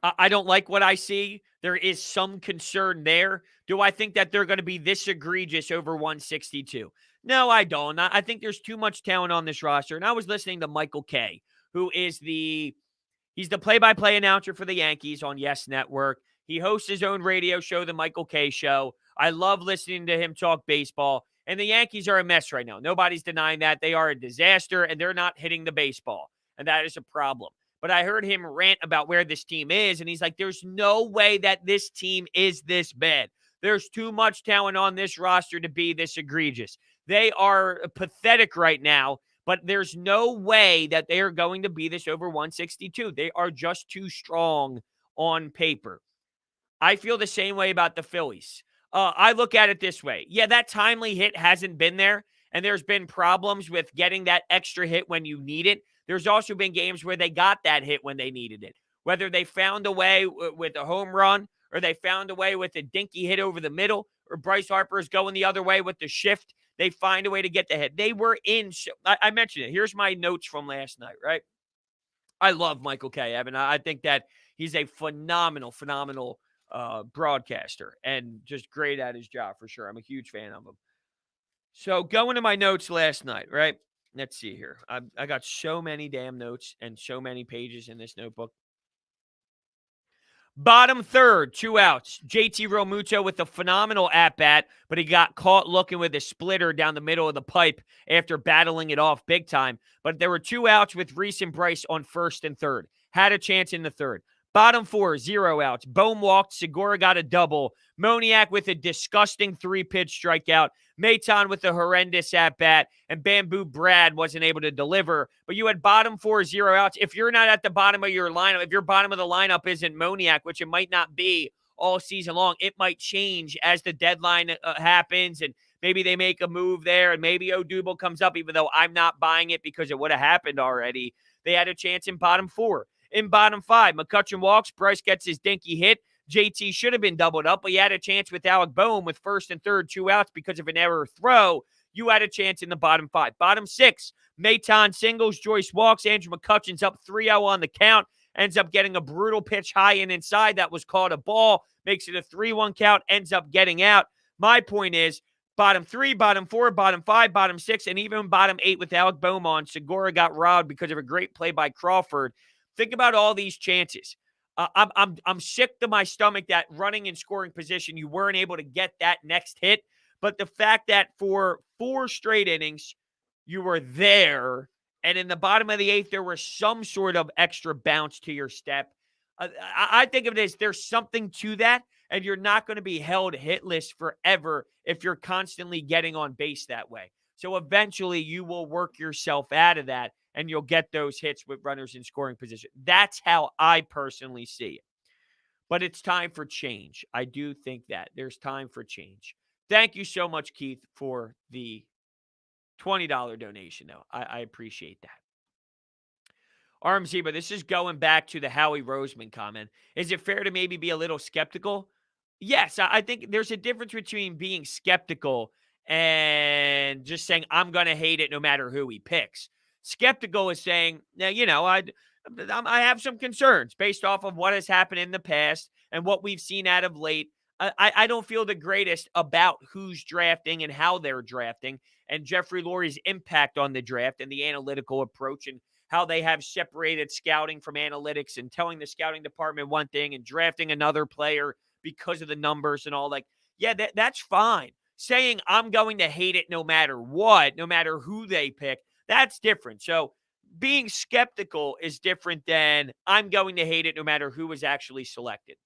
S1: I don't like what I see. There is some concern there. Do I think that they're going to be this egregious over 162? No, I don't. I think there's too much talent on this roster. And I was listening to Michael Kay, who is he's the play-by-play announcer for the Yankees on Yes Network. He hosts his own radio show, The Michael Kay Show. I love listening to him talk baseball. And the Yankees are a mess right now. Nobody's denying that. They are a disaster, and they're not hitting the baseball. And that is a problem. But I heard him rant about where this team is, and he's like, there's no way that this team is this bad. There's too much talent on this roster to be this egregious. They are pathetic right now, but there's no way that they are going to be this over 162. They are just too strong on paper. I feel the same way about the Phillies. I look at it this way. Yeah, that timely hit hasn't been there, and there's been problems with getting that extra hit when you need it. There's also been games where they got that hit when they needed it, whether they found a way with a home run or they found a way with a dinky hit over the middle, or Bryce Harper is going the other way with the shift. They find a way to get the hit. They were in. I mentioned it. Here's my notes from last night, right? I love Michael Kay, Evan. I think that he's a phenomenal broadcaster and just great at his job for sure. I'm a huge fan of him. So going to my notes last night, right? Let's see here. I got so many damn notes and so many pages in this notebook. Bottom third, 2 outs. JT Realmuto with a phenomenal at-bat, but he got caught looking with a splitter down the middle of the pipe after battling it off big time. But there were 2 outs with Reese and Bryce on first and third. Had a chance in the third. Bottom 4, 0 outs. Bohm walked. Segura got a double. Moniak with a disgusting 3-pitch strikeout. Milton with a horrendous at-bat. And Bamboo Brad wasn't able to deliver. But you had bottom 4, 0 outs. If you're not at the bottom of your lineup, if your bottom of the lineup isn't Moniak, which it might not be all season long, it might change as the deadline happens. And maybe they make a move there. And maybe Odubel comes up, even though I'm not buying it because it would have happened already. They had a chance in bottom 4. In bottom 5, McCutchen walks. Bryce gets his dinky hit. JT should have been doubled up, but he had a chance with Alec Boehm with first and third, 2 outs because of an error throw. You had a chance in the bottom 5. Bottom 6, Milton singles. Joyce walks. Andrew McCutchen's up 3-0 on the count. Ends up getting a brutal pitch high and inside that was called a ball. Makes it a 3-1 count. Ends up getting out. My point is, bottom 3, bottom 4, bottom 5, bottom 6, and even bottom 8 with Alec Boehm on. Segura got robbed because of a great play by Crawford. Think about all these chances. I'm sick to my stomach that running and scoring position, you weren't able to get that next hit. But the fact that for 4 straight innings, you were there, and in the bottom of the eighth, there was some sort of extra bounce to your step. I think of it as there's something to that, and you're not going to be held hitless forever if you're constantly getting on base that way. So eventually, you will work yourself out of that, and you'll get those hits with runners in scoring position. That's how I personally see it. But it's time for change. I do think that there's time for change. Thank you so much, Keith, for the $20 donation, though. I appreciate that. RMZ, but this is going back to the Howie Roseman comment. Is it fair to maybe be a little skeptical? Yes, I think there's a difference between being skeptical and just saying, I'm going to hate it no matter who he picks. Skeptical is saying, I have some concerns based off of what has happened in the past and what we've seen out of late. I don't feel the greatest about who's drafting and how they're drafting and Jeffrey Lurie's impact on the draft and the analytical approach and how they have separated scouting from analytics and telling the scouting department one thing and drafting another player because of the numbers and all. Like, yeah, that's fine. Saying I'm going to hate it no matter what, no matter who they pick, that's different. So being skeptical is different than I'm going to hate it no matter who is actually selected.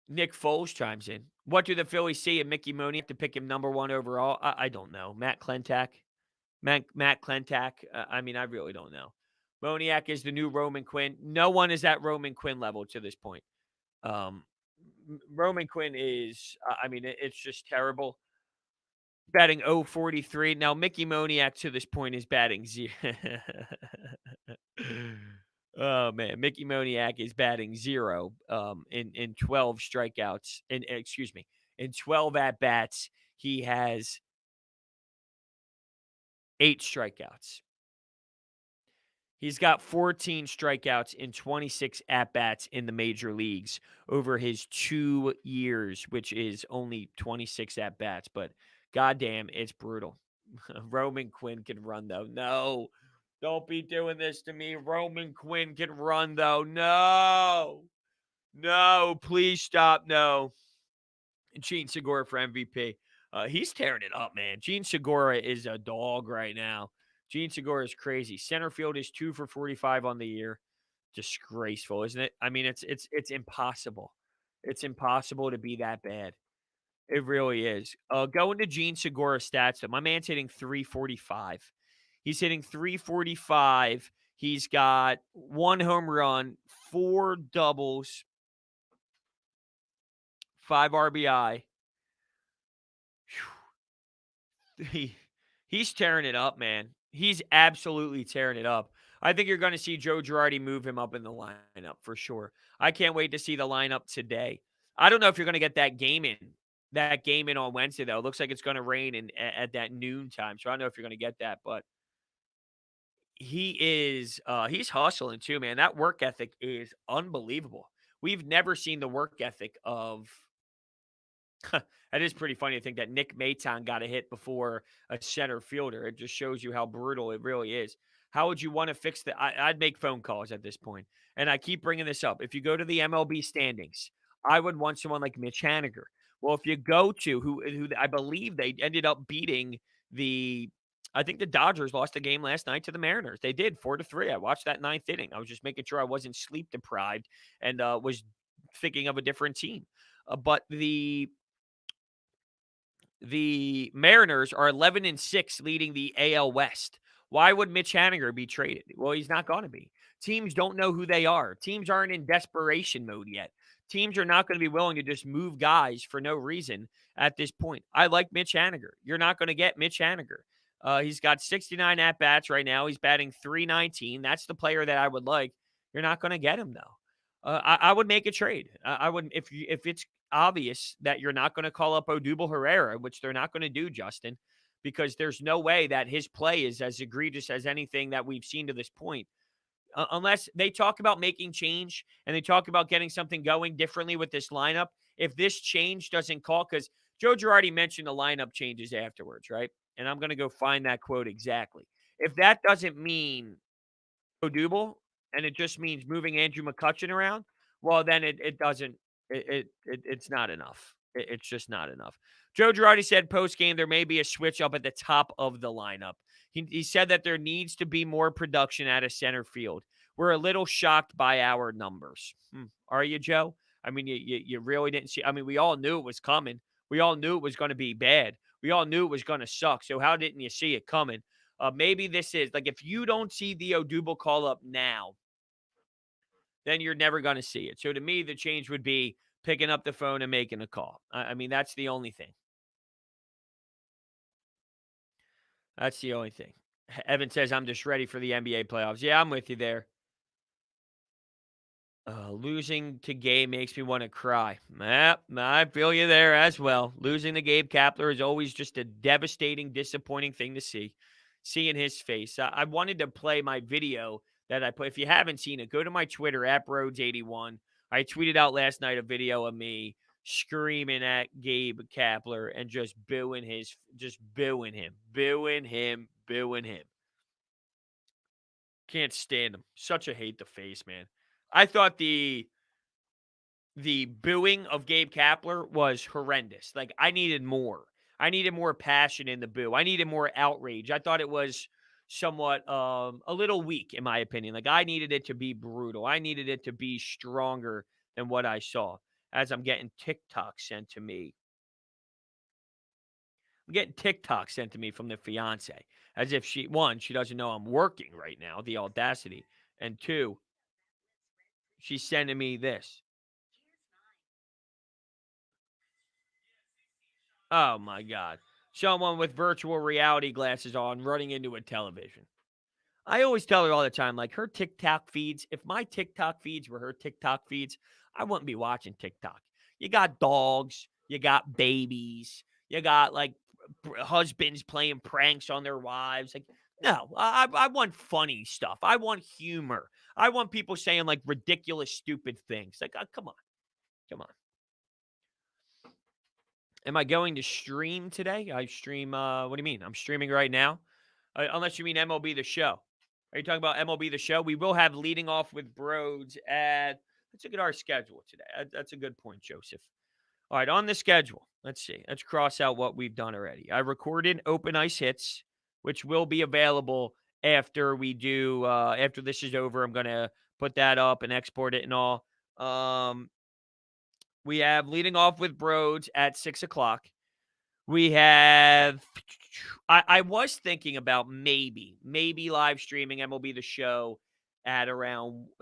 S1: Nick Foles chimes in. What do the Phillies see in Mickey Moniak to pick him number 1 overall? I don't know. Matt Klentak. I really don't know. Moniak is the new Roman Quinn. No one is at Roman Quinn level to this point. Roman Quinn is, it's just terrible. Batting 043. Now, Mickey Moniak to this point is batting 0. Oh man, Mickey Moniak is batting 0 in 12 strikeouts. In 12 at bats, he has 8 strikeouts. He's got 14 strikeouts in 26 at-bats in the major leagues over his 2 years, which is only 26 at-bats. But goddamn, it's brutal. Roman Quinn can run, though. No, don't be doing this to me. Roman Quinn can run, though. No, please stop. No. Gene Segura for MVP. He's tearing it up, man. Gene Segura is a dog right now. Gene Segura is crazy. Center field is 2 for 45 on the year. Disgraceful, isn't it? I mean, it's impossible. It's impossible to be that bad. It really is. Going to Gene Segura stats, though, my man's hitting 345. He's hitting 345. He's got 1 home run, 4 doubles, 5 RBI. He's tearing it up, man. He's absolutely tearing it up. I think you're going to see Joe Girardi move him up in the lineup for sure. I can't wait to see the lineup today. I don't know if you're going to get that game in on Wednesday, though. It looks like it's going to rain at that noon time. So I don't know if you're going to get that, but he's hustling too, man. That work ethic is unbelievable. We've never seen the work ethic of that is pretty funny to think that Nick Maton got a hit before a center fielder. It just shows you how brutal it really is. How would you want to fix that? I'd make phone calls at this point. And I keep bringing this up. If you go to the MLB standings, I would want someone like Mitch Haniger. Well, if you go to who I believe they ended up beating I think the Dodgers lost the game last night to the Mariners. They did 4-3. I watched that 9th inning. I was just making sure I wasn't sleep deprived and was thinking of a different team. But the Mariners are 11-6 leading the AL West. Why would Mitch Haniger be traded? Well, he's not going to be. Teams don't know who they are. Teams aren't in desperation mode yet. Teams are not going to be willing to just move guys for no reason at this point. I like Mitch Haniger. You're not going to get Mitch Haniger. He's got 69 at-bats right now. He's batting .319. That's the player that I would like. You're not going to get him, though. I would make a trade. I would if it's obvious that you're not going to call up Odubel Herrera, which they're not going to do, Justin, because there's no way that his play is as egregious as anything that we've seen to this point. Unless they talk about making change and they talk about getting something going differently with this lineup. If this change doesn't call, because Joe Girardi mentioned the lineup changes afterwards, right? And I'm going to go find that quote exactly. If that doesn't mean Odubel, and it just means moving Andrew McCutchen around, well, then it doesn't it's not enough. It's just not enough. Joe Girardi said post game there may be a switch up at the top of the lineup. He said that there needs to be more production out of center field. We're a little shocked by our numbers. Are you, Joe? I mean, you really didn't see. I mean, we all knew it was coming. We all knew it was going to be bad. We all knew it was going to suck. So how didn't you see it coming? Maybe this is like if you don't see the Odubel call up now, then you're never going to see it. So to me, the change would be picking up the phone and making a call. I mean, that's the only thing. That's the only thing. Evan says, I'm just ready for the NBA playoffs. Yeah, I'm with you there. Losing to Gabe makes me want to cry. Yep, I feel you there as well. Losing to Gabe Kapler is always just a devastating, disappointing thing to see. Seeing his face. I wanted to play my video that I put. If you haven't seen it, go to my Twitter at Brodes81. I tweeted out last night a video of me screaming at Gabe Kapler and just booing him, booing him. Can't stand him. Such a hate the face, man. I thought the booing of Gabe Kapler was horrendous. Like, I needed more. I needed more passion in the boo. I needed more outrage. I thought it was somewhat a little weak, in my opinion. Like, I needed it to be brutal. I needed it to be stronger than what I saw. As I'm getting TikTok sent to me. I'm getting TikTok sent to me from the fiance. As if she doesn't know I'm working right now, the audacity. And two, she's sending me this. Oh my God. Someone with virtual reality glasses on running into a television. I always tell her all the time, like her TikTok feeds, if my TikTok feeds were her TikTok feeds, I wouldn't be watching TikTok. You got dogs, you got babies, you got like husbands playing pranks on their wives. Like, no, I want funny stuff. I want humor. I want people saying like ridiculous, stupid things. Like, come on. Come on. Am I going to stream today? I stream, what do you mean? I'm streaming right now? Unless you mean MLB The Show. Are you talking about MLB The Show? We will have leading off with Brodes at, let's look at our schedule today. That's a good point, Joseph. All right, on the schedule, let's see. Let's cross out what we've done already. I recorded Open Ice Hits, which will be available after we do, after this is over. I'm going to put that up and export it and all. We have leading off with Brodes at 6 o'clock. We have, I was thinking about maybe live streaming MLB The Show at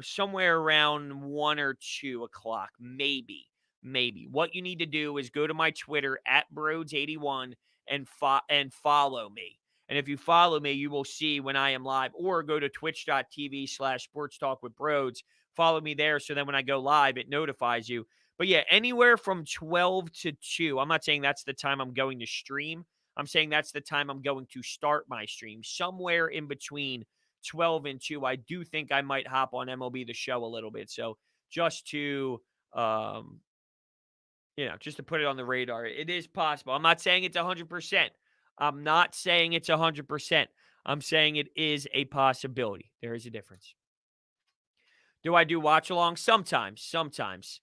S1: somewhere around 1 or 2 o'clock. Maybe. What you need to do is go to my Twitter at Brodes81 and follow me. And if you follow me, you will see when I am live, or go to twitch.tv/sports talk with Brodes. Follow me there. So then when I go live, it notifies you. But yeah, anywhere from 12 to 2. I'm not saying that's the time I'm going to stream. I'm saying that's the time I'm going to start my stream. Somewhere in between 12 and 2, I do think I might hop on MLB The Show a little bit. So just to, just to put it on the radar, it is possible. I'm not saying it's 100%. I'm not saying it's 100%. I'm saying it is a possibility. There is a difference. Do I do watch along? Sometimes.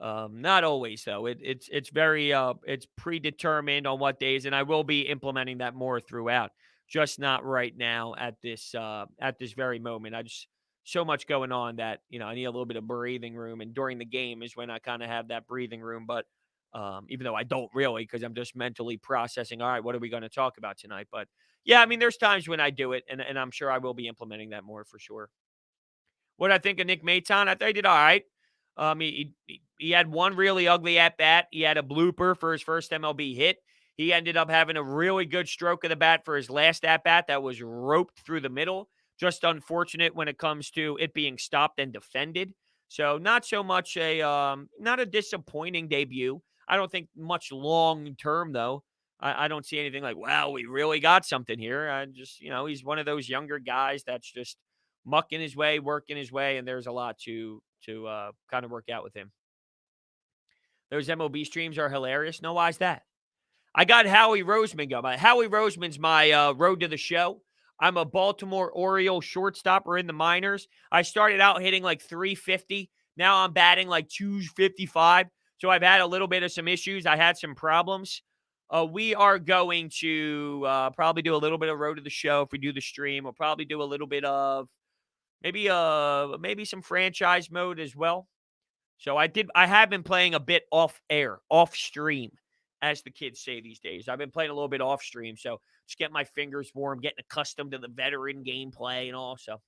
S1: Not always though. It's very it's predetermined on what days, and I will be implementing that more throughout. Just not right now at this very moment. I just so much going on that I need a little bit of breathing room, and during the game is when I kind of have that breathing room. But even though I don't really, because I'm just mentally processing. All right, what are we going to talk about tonight? But yeah, I mean, there's times when I do it, and I'm sure I will be implementing that more for sure. What I think of Nick Maton, I thought he did all right. He had one really ugly at bat. He had a blooper for his first MLB hit. He ended up having a really good stroke of the bat for his last at bat that was roped through the middle. Just unfortunate when it comes to it being stopped and defended. So not so much not a disappointing debut. I don't think much long term though. I don't see anything like, wow, we really got something here. I just, he's one of those younger guys that's just mucking his way, working his way, and there's a lot to kind of work out with him. Those MLB streams are hilarious. No, why is that? I got Howie Roseman going. Howie Roseman's my road to the show. I'm a Baltimore Orioles shortstop. We're in the minors. I started out hitting like 350. Now I'm batting like 255. So I've had a little bit of some issues. I had some problems. We are going to probably do a little bit of Road to the Show if we do the stream. We'll probably do a little bit of maybe some franchise mode as well. So I have been playing a bit off air, off stream, as the kids say these days. I've been playing a little bit off stream, so just getting my fingers warm, getting accustomed to the veteran gameplay and all. So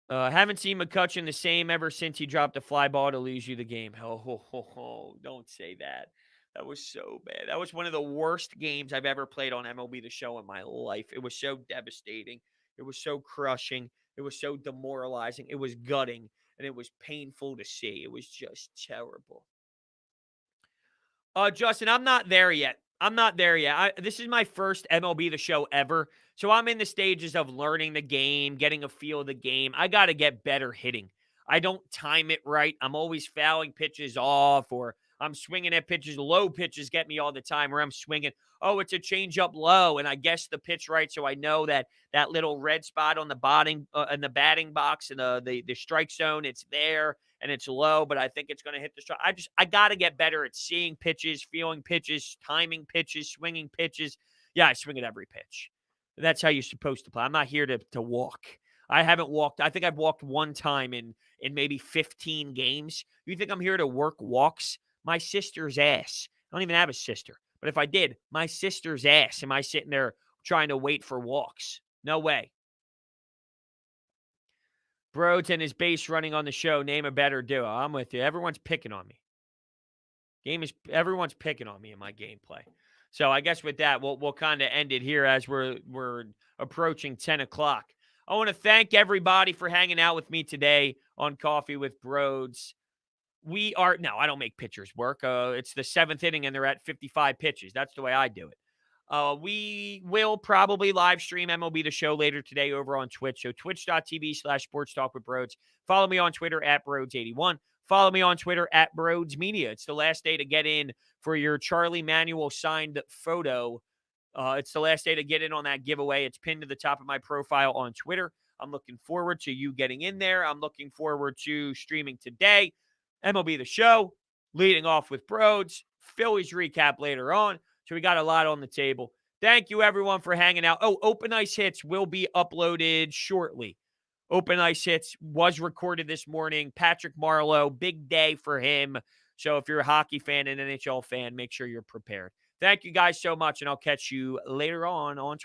S1: haven't seen McCutcheon the same ever since he dropped a fly ball to lose you the game. Don't say that. That was so bad. That was one of the worst games I've ever played on MLB The Show in my life. It was so devastating. It was so crushing. It was so demoralizing. It was gutting, and it was painful to see. It was just terrible. Justin, I'm not there yet. I'm not there yet. This is my first MLB The Show ever. So I'm in the stages of learning the game, getting a feel of the game. I got to get better hitting. I don't time it right. I'm always fouling pitches off, or I'm swinging at pitches. Low pitches get me all the time where I'm swinging. Oh, it's a changeup low, and I guess the pitch right, so I know that little red spot on the bottom in the batting box and the strike zone, it's there and it's low, but I think it's going to hit the strike. I got to get better at seeing pitches, feeling pitches, timing pitches, swinging pitches. Yeah, I swing at every pitch. That's how you're supposed to play. I'm not here to walk. I haven't walked. I think I've walked one time in maybe 15 games. You think I'm here to work walks? My sister's ass. I don't even have a sister. But if I did, my sister's ass. Am I sitting there trying to wait for walks? No way. Brodes and his base running on the show. Name a better duo. I'm with you. Everyone's picking on me. Everyone's picking on me in my gameplay. So I guess with that, we'll kind of end it here as we're approaching 10 o'clock. I want to thank everybody for hanging out with me today on Coffee with Brodes. I don't make pitchers work. It's the seventh inning and they're at 55 pitches. That's the way I do it. We will probably live stream MLB The Show later today over on Twitch. So twitch.tv/sports talk with Brodes. Follow me on Twitter at Brodes81. Follow me on Twitter at Brodes Media. It's the last day to get in for your Charlie Manuel signed photo. It's the last day to get in on that giveaway. It's pinned to the top of my profile on Twitter. I'm looking forward to you getting in there. I'm looking forward to streaming today. MLB The Show, leading off with Brodes. Phillies recap later on. So we got a lot on the table. Thank you, everyone, for hanging out. Oh, Open Ice Hits will be uploaded shortly. Open Ice Hits was recorded this morning. Patrick Marlowe, big day for him. So if you're a hockey fan and NHL fan, make sure you're prepared. Thank you guys so much, and I'll catch you later on Twitch.